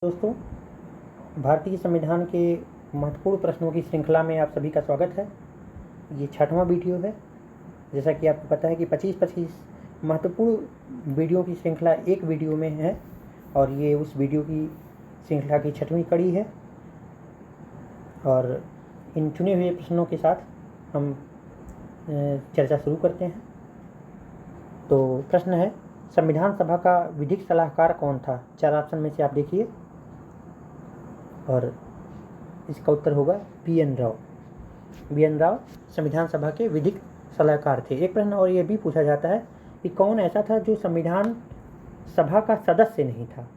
दोस्तों, भारतीय संविधान के महत्वपूर्ण प्रश्नों की श्रृंखला में आप सभी का स्वागत है। ये 6वां वीडियो है। जैसा कि आपको पता है कि 25-25 महत्वपूर्ण वीडियो की श्रृंखला एक वीडियो में है और ये उस वीडियो की श्रृंखला की 6वीं कड़ी है। और इन चुने हुए प्रश्नों के साथ हम चर्चा शुरू करते हैं। तो प्रश्न है, संविधान सभा का विधिक सलाहकार कौन था? 4 ऑप्शन में से आप देखिए और इसका उत्तर होगा बी.एन. राव। बी.एन. राव संविधान सभा के विधिक सलाहकार थे। एक प्रश्न और ये भी पूछा जाता है कि कौन ऐसा था जो संविधान सभा का सदस्य नहीं था?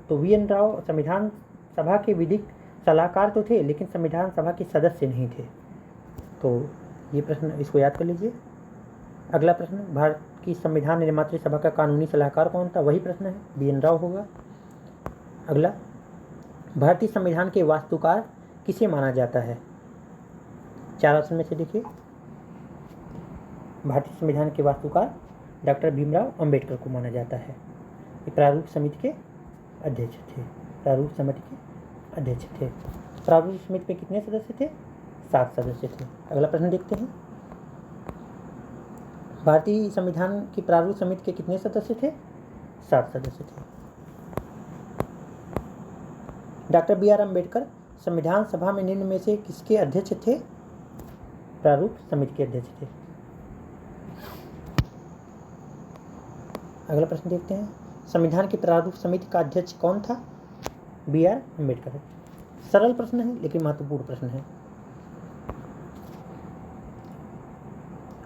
तो बी.एन. राव संविधान सभा के विधिक सलाहकार तो थे लेकिन संविधान सभा के सदस्य नहीं थे। तो ये प्रश्न इसको याद कर लीजिए। अगला प्रश्न, भारत की संविधान निर्मात्री सभा का कानूनी सलाहकार कौन था? वही प्रश्न है, बी.एन. राव होगा। अगला, भारतीय संविधान के वास्तुकार किसे माना जाता है? 4 ऑप्शन में से देखिए। भारतीय संविधान के वास्तुकार डॉक्टर भीमराव अंबेडकर को माना जाता है। ये प्रारूप समिति के अध्यक्ष थे। प्रारूप समिति के अध्यक्ष थे। प्रारूप समिति में कितने सदस्य थे? 7 सदस्य थे। अगला प्रश्न देखते हैं, भारतीय संविधान की प्रारूप समिति के कितने सदस्य थे? 7 सदस्य थे। Doctor B R. अम्बेडकर संविधान सभा में निम्न में से किसके अध्यक्ष थे? प्रारूप समिति के अध्यक्ष थे। अगला प्रश्न देखते हैं, संविधान की प्रारूप समिति का अध्यक्ष कौन था? बी.आर. अम्बेडकर। सरल प्रश्न है लेकिन महत्वपूर्ण प्रश्न है।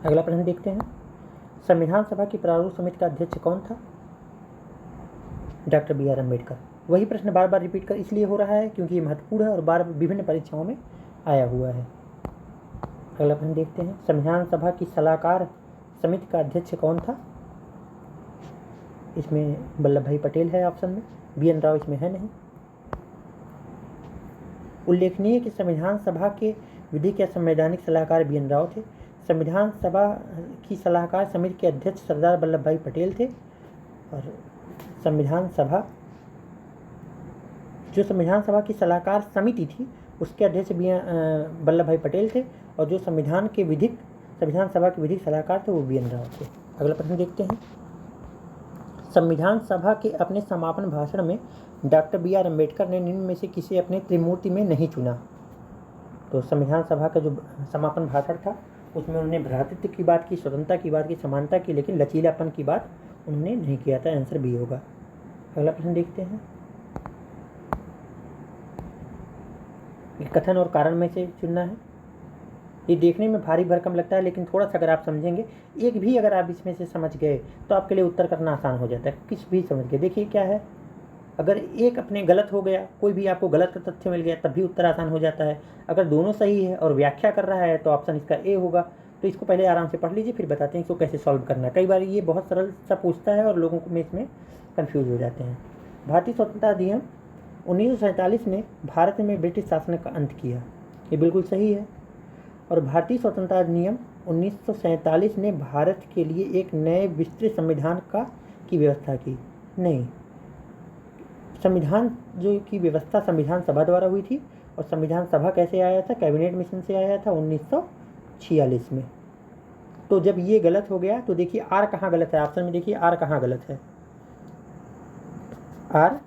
अगला प्रश्न देखते हैं, संविधान सभा की प्रारूप समिति का अध्यक्ष कौन था? Doctor B R. अम्बेडकर। वही प्रश्न बार बार रिपीट कर इसलिए हो रहा है क्योंकि ये महत्वपूर्ण है और बार विभिन्न परीक्षाओं में आया हुआ है। अगला प्रश्न देखते हैं, संविधान सभा की सलाहकार समिति का अध्यक्ष कौन था? इसमें वल्लभ भाई पटेल है ऑप्शन में, बी.एन. राव इसमें है नहीं। उल्लेखनीय कि संविधान सभा के विधिक या संवैधानिक सलाहकार बी.एन. राव थे। संविधान सभा की सलाहकार समिति के अध्यक्ष सरदार वल्लभ भाई पटेल थे और संविधान सभा की सलाहकार समिति थी उसके अध्यक्ष वल्लभ भाई पटेल थे और जो संविधान सभा के विधिक सलाहकार थे वो बी.एन. राव थे। अगला प्रश्न देखते हैं, संविधान सभा के अपने समापन भाषण में डॉक्टर बी.आर. अम्बेडकर ने निम्न में से किसे अपने त्रिमूर्ति में नहीं चुना? तो संविधान सभा का जो समापन भाषण था उसमें उन्होंने भ्रातृत्व की बात की, स्वतंत्रता की बात की, समानता की, लेकिन लचीलापन की बात उन्होंने नहीं किया था। आंसर बी होगा। अगला प्रश्न देखते हैं, कथन और कारण में से चुनना है। ये देखने में भारी भरकम लगता है लेकिन थोड़ा सा अगर आप समझेंगे, एक भी अगर आप इसमें से समझ गए तो आपके लिए उत्तर करना आसान हो जाता है। किस भी समझ गए, देखिए क्या है, अगर एक अपने गलत हो गया, कोई भी आपको गलत तथ्य मिल गया तब भी उत्तर आसान हो जाता है। अगर दोनों सही है और व्याख्या कर रहा है तो ऑप्शन इसका ए होगा। तो इसको पहले आराम से पढ़ लीजिए फिर बताते हैं इसको कैसे सॉल्व करना है। कई बार ये बहुत सरल सा पूछता है और लोगों को में इसमें कन्फ्यूज हो जाते हैं। भारतीय स्वतंत्रता अधिनियम 1947 ने भारत में ब्रिटिश शासन का अंत किया, ये बिल्कुल सही है। और भारतीय स्वतंत्रता अधिनियम 1947 ने भारत के लिए एक नए विस्तृत संविधान की व्यवस्था की। नहीं, संविधान जो की व्यवस्था संविधान सभा द्वारा हुई थी और संविधान सभा कैसे आया था? कैबिनेट मिशन से आया था 1946 में। तो जब ये गलत हो गया तो देखिए आर कहाँ गलत है? ऑप्शन में देखिए आर कहाँ गलत है? आर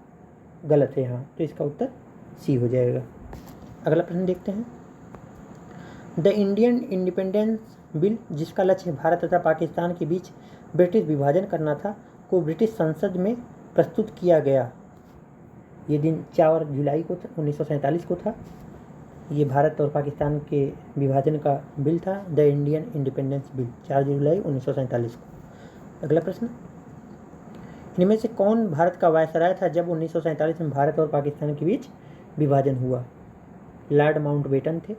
गलत है यहाँ, तो इसका उत्तर सी हो जाएगा। अगला प्रश्न देखते हैं, द इंडियन इंडिपेंडेंस बिल, जिसका लक्ष्य भारत तथा पाकिस्तान के बीच ब्रिटिश विभाजन करना था, को ब्रिटिश संसद में प्रस्तुत किया गया। ये दिन 4 जुलाई को 1947 को था। ये भारत और पाकिस्तान के विभाजन का बिल था, द इंडियन इंडिपेंडेंस बिल, 4 जुलाई 1947 को। अगला प्रश्न, इनमें से कौन भारत का वायसराय था जब 1947 में भारत और पाकिस्तान के बीच विभाजन हुआ? लॉर्ड माउंटबेटन थे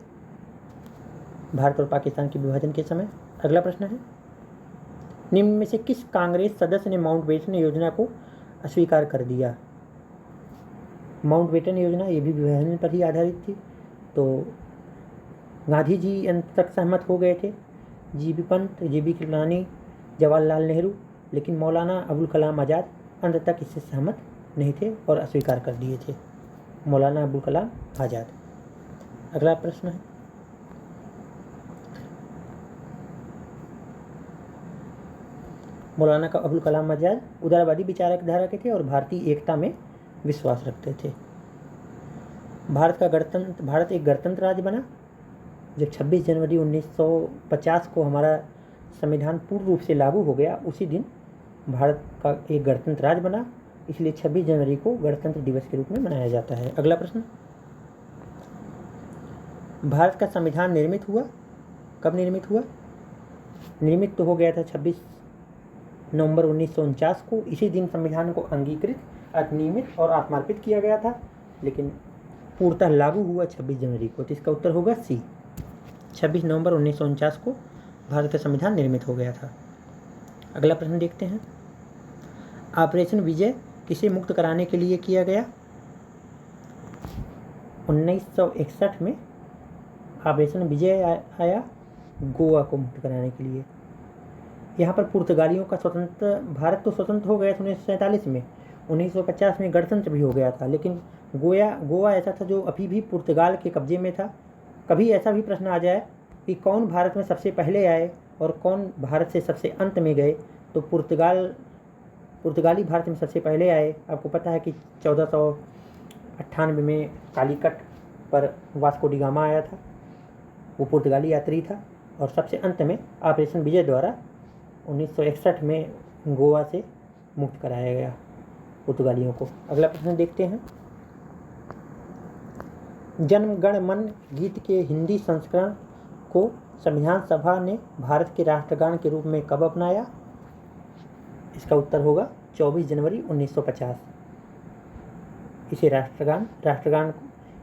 भारत और पाकिस्तान के विभाजन के समय। अगला प्रश्न है, निम्न में से किस कांग्रेस सदस्य ने माउंटबेटन योजना को अस्वीकार कर दिया? माउंटबेटन योजना ये भी विभाजन पर ही आधारित थी। तो गांधी जी अंत तक सहमत हो गए थे, जी.बी. पंत, जे.बी. कृपलानी, जवाहरलाल नेहरू, लेकिन मौलाना अबुल कलाम आज़ाद अंत तक इससे सहमत नहीं थे और अस्वीकार कर दिए थे। मौलाना अबुल कलाम आज़ाद। अगला प्रश्न है, मौलाना का अबुल कलाम आज़ाद उदारवादी विचारधारा के थे और भारतीय एकता में विश्वास रखते थे। भारत एक गणतंत्र राज्य बना जब 26 जनवरी 1950 को हमारा संविधान पूर्ण रूप से लागू हो गया। उसी दिन भारत का एक गणतंत्र राज्य बना, इसलिए 26 जनवरी को गणतंत्र दिवस के रूप में मनाया जाता है। अगला प्रश्न, भारत का संविधान निर्मित हुआ, कब निर्मित हुआ? निर्मित तो हो गया था 26 नवंबर 1949 को। इसी दिन संविधान को अंगीकृत, अधिनियमित और आत्मार्पित किया गया था, लेकिन पूर्णतः लागू हुआ 26 जनवरी को। तो इसका उत्तर होगा सी, 26 नवंबर 1949 को भारत का संविधान निर्मित हो गया था। अगला प्रश्न देखते हैं, ऑपरेशन विजय किसे मुक्त कराने के लिए किया गया? 1961 में ऑपरेशन विजय आया गोवा को मुक्त कराने के लिए। यहाँ पर पुर्तगालियों का भारत तो स्वतंत्र हो गया था 1947 में, 1950 में गणतंत्र भी हो गया था, लेकिन गोवा ऐसा था जो अभी भी पुर्तगाल के कब्जे में था। कभी ऐसा भी प्रश्न आ जाए कि कौन भारत में सबसे पहले आए और कौन भारत से सबसे अंत में गए, तो पुर्तगाली भारत में सबसे पहले आए। आपको पता है कि 1498 में कालीकट पर वास्को डी गामा आया था, वो पुर्तगाली यात्री था, और सबसे अंत में ऑपरेशन विजय द्वारा 1961 में गोवा से मुक्त कराया गया पुर्तगालियों को। अगला प्रश्न देखते हैं, जन गण मन गीत के हिंदी संस्करण को संविधान सभा ने भारत के राष्ट्रगान के रूप में कब अपनाया? इसका उत्तर होगा 24 जनवरी 1950। इसे राष्ट्रगान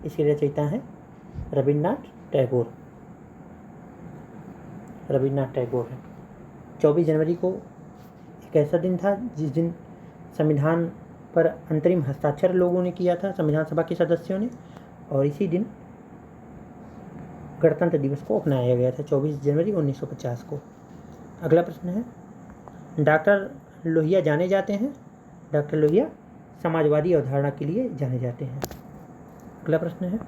इसके रचयिता हैं रविन्द्रनाथ टैगोर है। 24 जनवरी को एक ऐसा दिन था जिस दिन संविधान पर अंतरिम हस्ताक्षर लोगों ने किया था, संविधान सभा के सदस्यों ने, और इसी दिन गणतंत्र दिवस को अपनाया गया था 24 जनवरी 1950 को। अगला प्रश्न है, डॉक्टर लोहिया जाने जाते हैं? डॉक्टर लोहिया समाजवादी अवधारणा के लिए जाने जाते हैं। अगला प्रश्न है,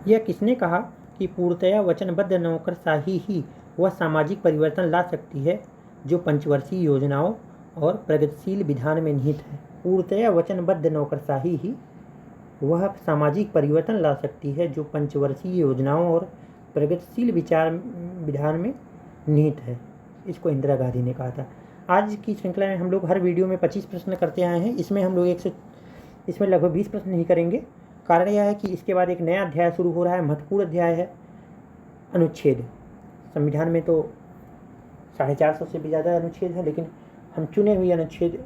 यह किसने कहा कि पूर्णतया वचनबद्ध नौकरशाही ही वह सामाजिक परिवर्तन ला सकती है जो पंचवर्षीय योजनाओं और प्रगतिशील विधान में निहित है? पूर्णतया वचनबद्ध नौकरशाही ही वह सामाजिक परिवर्तन ला सकती है जो पंचवर्षीय योजनाओं और प्रगतिशील विधान में निहित है। इसको इंदिरा गांधी ने कहा था। आज की श्रृंखला में हम लोग हर वीडियो में 25 प्रश्न करते आए हैं। इसमें हम लोग इसमें लगभग 20 प्रश्न नहीं करेंगे। कारण यह है कि इसके बाद एक नया अध्याय शुरू हो रहा है, महत्वपूर्ण अध्याय है अनुच्छेद। संविधान में तो 450 से भी ज़्यादा अनुच्छेद है, लेकिन हम चुने हुए अनुच्छेद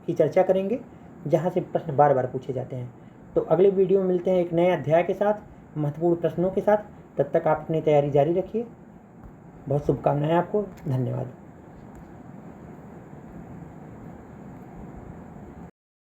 की चर्चा करेंगे जहाँ से प्रश्न बार बार पूछे जाते हैं। तो अगले वीडियो में मिलते हैं एक नए अध्याय के साथ, महत्वपूर्ण प्रश्नों के साथ। तब तक आप अपनी तैयारी जारी रखिए। बहुत शुभकामनाएं आपको। धन्यवाद।